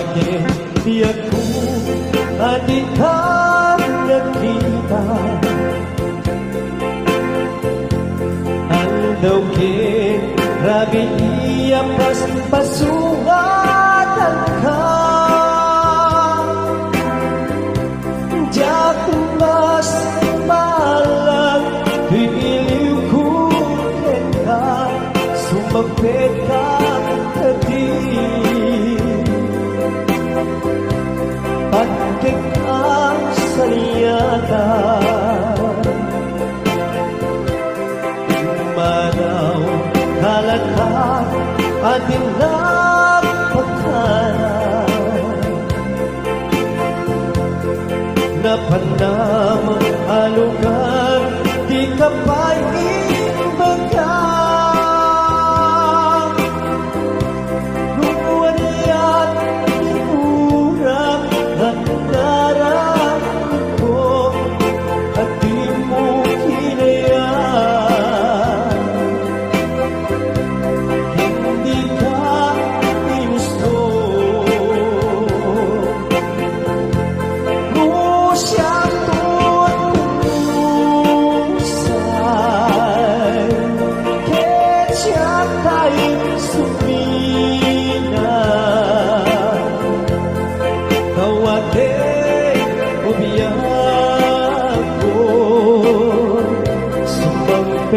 Bakit di ako at di ka nakita? Andaw kin rabi iyapas pasungatan ka. Diyak mas malang pipiliw ko ka, sumapit ka kadi. Pagkik ang saliyata, manaw kalata at inapakala. Napanam alugan, di ka pa imbaga. Luwanyat imurang at nararamdaman ko at di mo hinayaan. Hindi ka ginusto.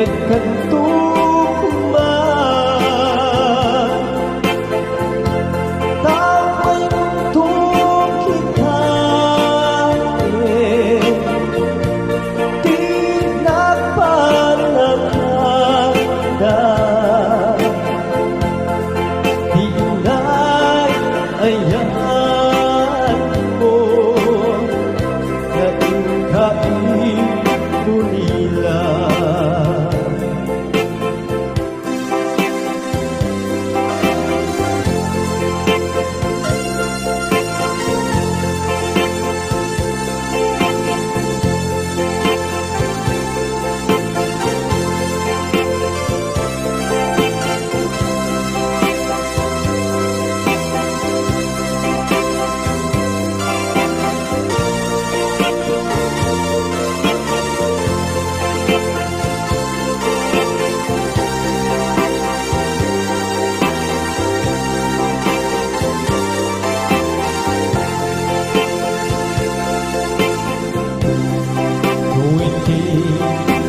Kanto kuman taway untuk kita di napanaganda di unay ayan mo na ingkain mo nila.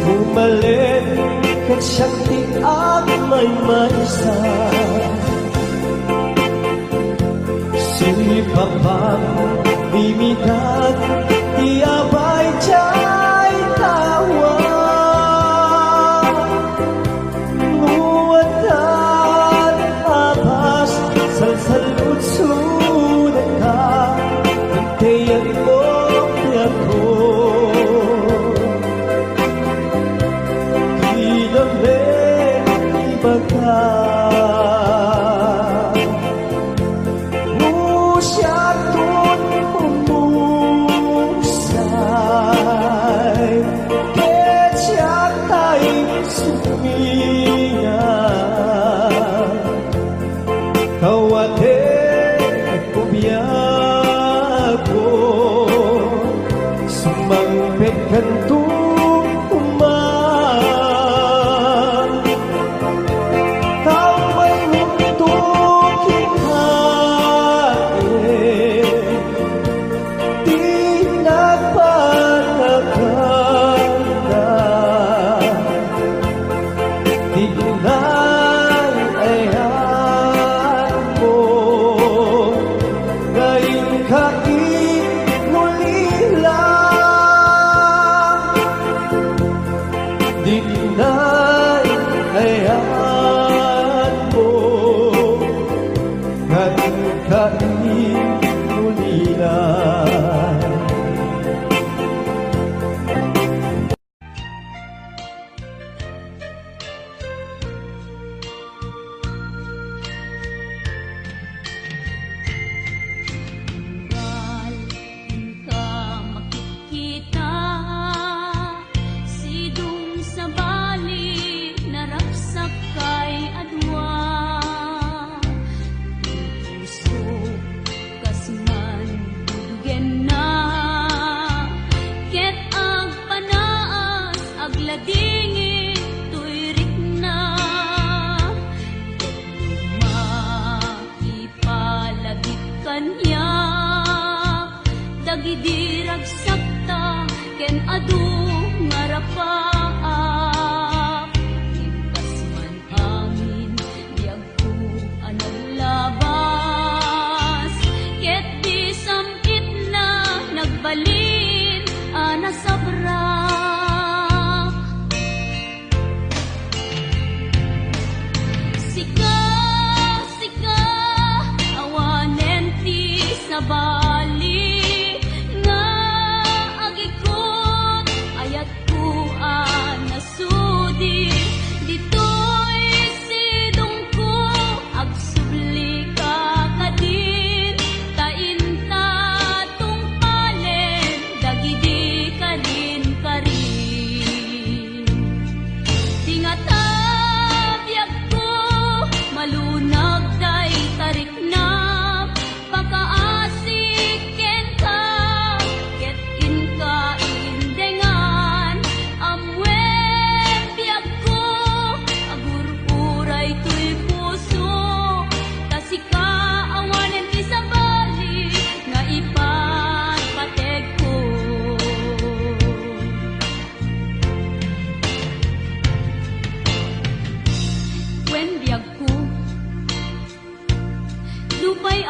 Umalit kat syakti at may maysa, sinipapang bimitan iabay jay tawa. Muwatan abas salsalutsunan ka, hintayan mo ako. Musyatun umusay, ketyak tayo sumina. Kawate kubiyago, sumangpet kanto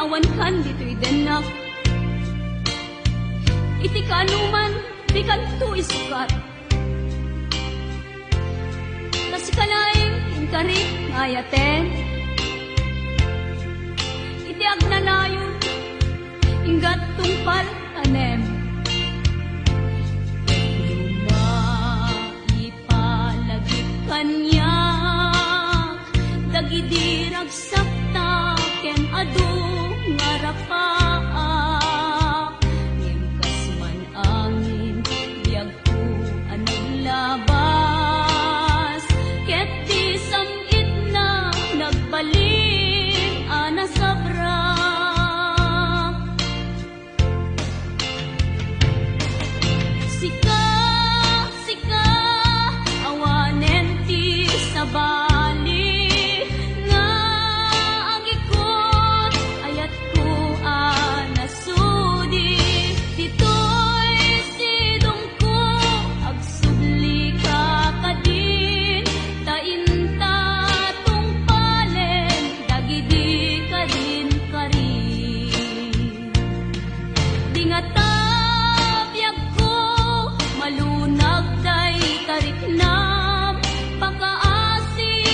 awan kan dito'y denak. Iti kaanuman, di kanto isukat. Kasi kalaing inkarik ayaten. Iti agnanayon, ingat tungpal tanem. Ipalagip kanyak, dagidirag sakta, ken adu ngarapaak. Ngimkas man angin, biyag ko anong labas. Ket di samit na nagbalik, ana sabrak. Sika, sika, awanen ti sabali, nga ang ikot, ayat ko anasudi. Dito'y sidong ko, agsubli ka kadin, tainta tungpalen, dagidi ka din karin. Di nga tabiyag ko, malunag day tariknam, pakaasi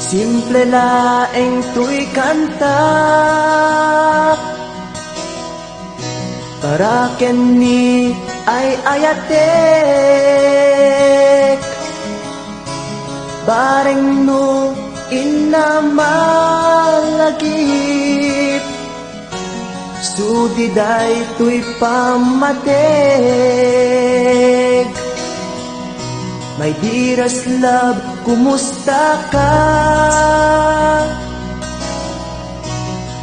Simple laeng tuy kanta para ken ni ay ayatek bareng no inamalagip sudiday tuy pamateg. My dearest love, kumusta ka?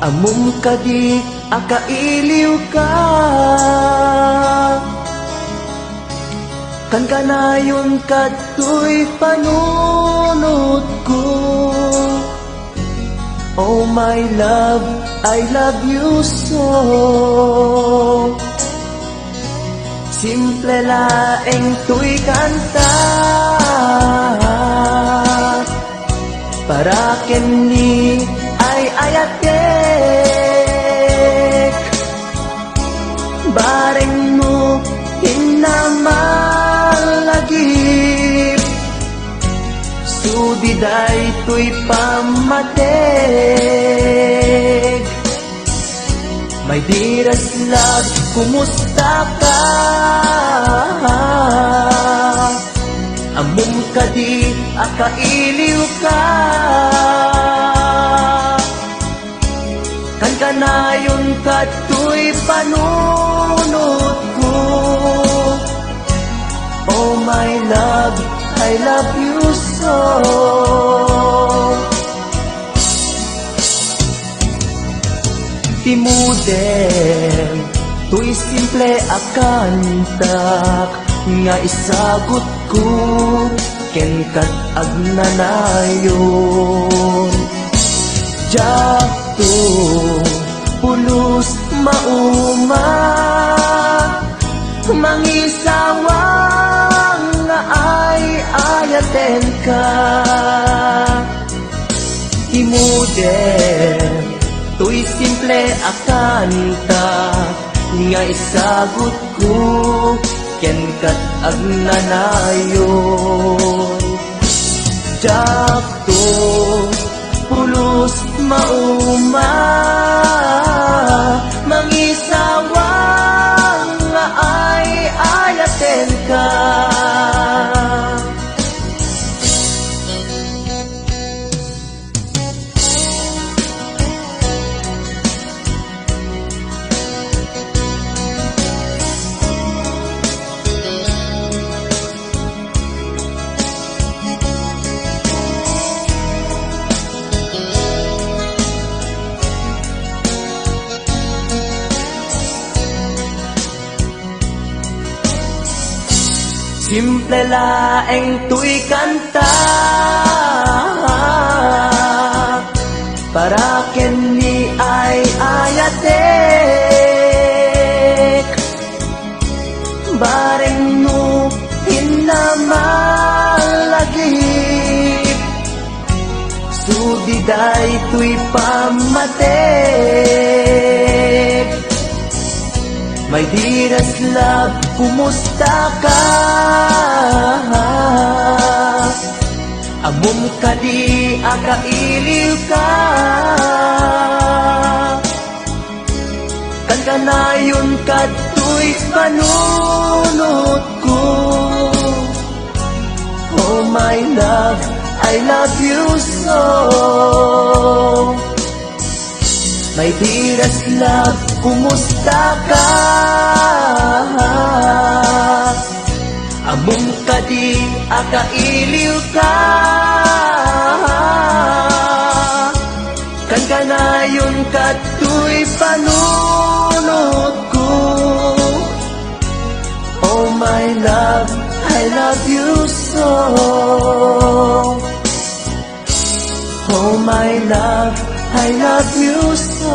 Amum ka di akailiw ka. Kan kanayon ka tuy panunod ko. Oh my love, I love you so. Simple laeng tuy kanta para ken ni ay ayatek bareng mo hinamalagip sudiday tuy pamateg. My dearest love, kumusta ka? Amum ka di akailiw ka. Kan kanayon ka tuy panunod ko. Oh my love, I love you so. Timuden, tuy simple akantak nga isagot ko ken kat agnanayon. Jakto pulos mauma mangisawang nga ay ayaten ka. Timuden, tuy simple akanta nga isagot ko ken kat agnanayon. Jakto pulos mauma mangisawang nga ay ayaten ka. Simple laeng tuy kanta para ken ni ay ayatek bareng no hinamalagip sudiday tuy pamateg. My dearest love, kumusta ka? Amum ka di akailiw ka. Kan kanayon ka tuy panunod ko. Oh my love, I love you so. My dearest love, kumusta ka? Amum ka di akailiw ka. Kan kanayon ka tuy panunod ko. Oh my love, I love you so. Oh my love, I love you so.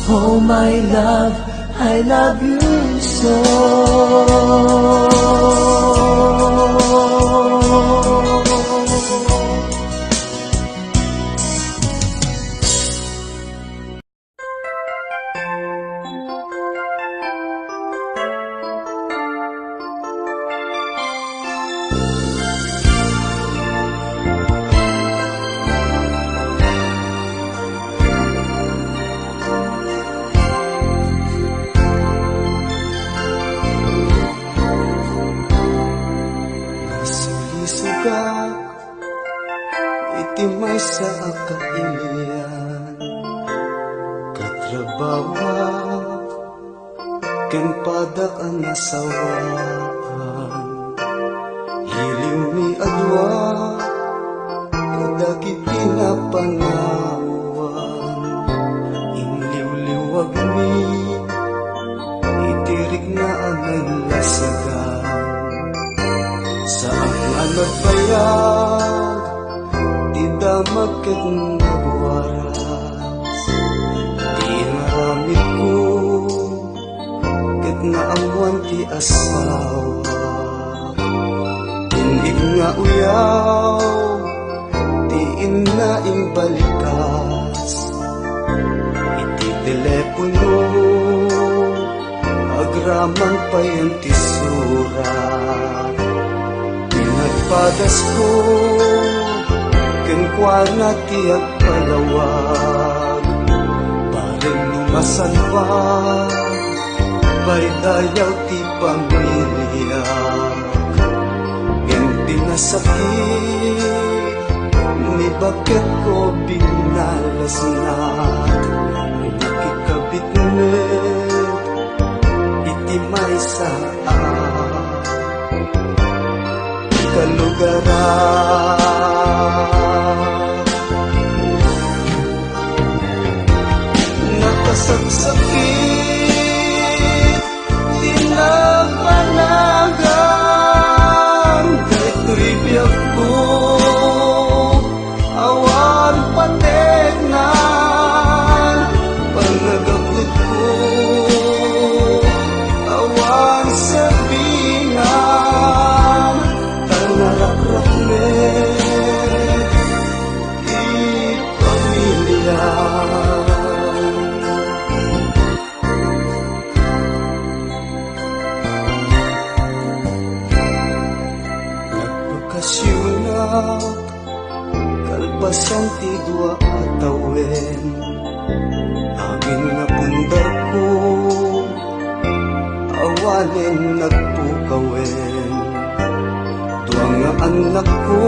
Oh my love, I love you so. sagak iti may sa akailian katrabawa ken padak ang nasawaan hiliw mi adwa kadagiti na panawan inliw-liwag mi itirik na ang lasagan saan nga nagbayag di damag ket nagwaras di naramit ko ket naamuan ti asawa tinig nga uyaw ti inaing balikas iti telepono agraman pa yan ti surat pinagpadas ko kenkwana ti agpalawag bareng numasan pa paydayaw ti pamilya hindi nasakit ni bakit ko binalasnak nakikabitnet iti may saan kalugaran nakasagsakit tinapanagan dito'y biyag ko awan pategnan panagapot ko awan sabingan tanarakrapnet di pamilya nagpakasyunak kalpasan ti dua atawen angin nga pundar ko awanen nagpukawen duwang nga anak ko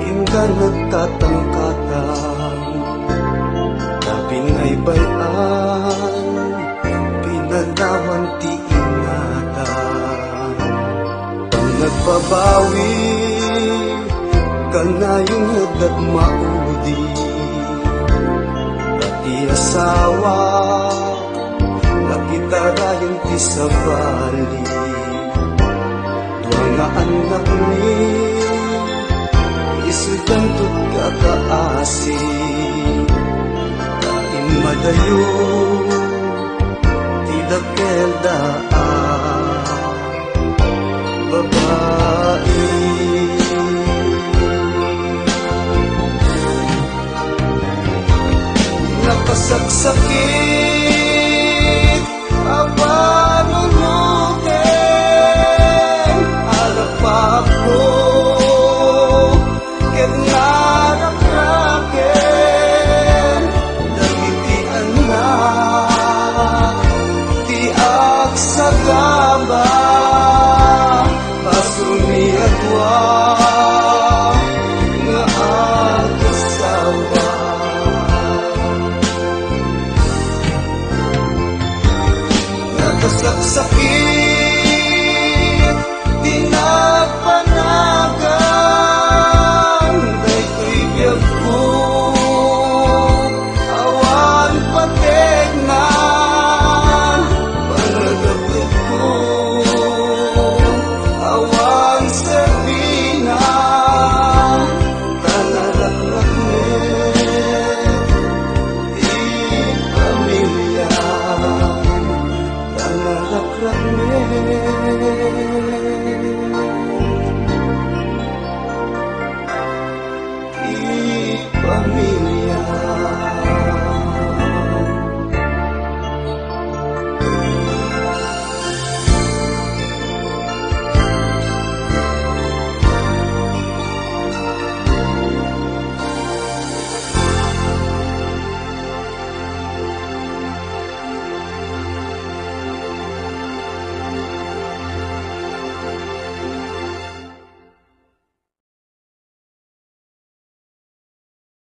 inga nagtatangkatang tabingay bayan pinadawan ti ingatan pang nagbabawi kanayong nagdagmaudi pati asawa nakitarayan ti sa bali duwang nga anak ni isudan tut kakaasi kain madayo ti dakkel daan babae nakasagsakit abanunutin alapa ko ket narakraken dagiti anak ti agsagaba pasumi adwa nga agasawa nakasagsakit di nagpanagan daytoy biyag ko awan pategnan panagapot ko awan sabingan tanarakrapnet di pamilya tanarakrapnet di pamilya